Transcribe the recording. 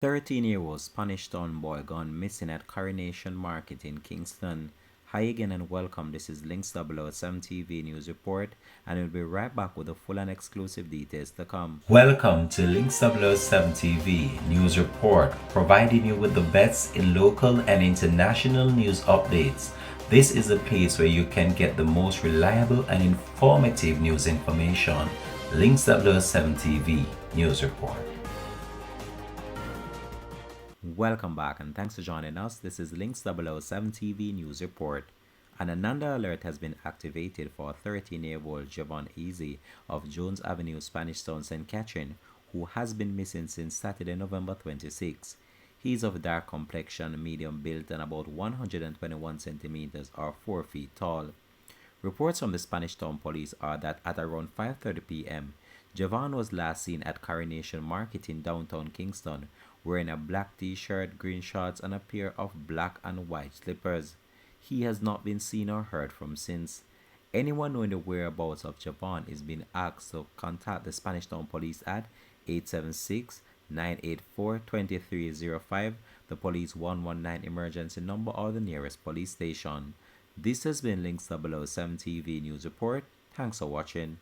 13-year-old Spanish town boy gone missing at Coronation Market in Kingston. Hi again and welcome. This is Links 007 TV News Report, and we'll be right back with the full and exclusive details to come. Welcome to Links 007 TV News Report, providing you with the best in local and international news updates. This is a place where you can get the most reliable and informative news information. Links 007 TV News Report. Welcome back and thanks for joining us. This is Links 007 TV News Report. An Ananda alert has been activated for 13-year-old Javon Easy of Jones Avenue, Spanish Town, St. Catherine, who has been missing since Saturday, November 26. He is of dark complexion, medium build, and about 121 centimeters or 4 feet tall. Reports from the Spanish Town Police are that at around 5:30 p.m., Javon was last seen at Coronation Market in downtown Kingston, wearing a black t-shirt, green shorts, and a pair of black and white slippers. He has not been seen or heard from since. Anyone knowing the whereabouts of Javon is being asked to contact the Spanish Town Police at 876-984-2305, the police 119 emergency number, or the nearest police station. This has been Links 007 TV News Report. Thanks for watching.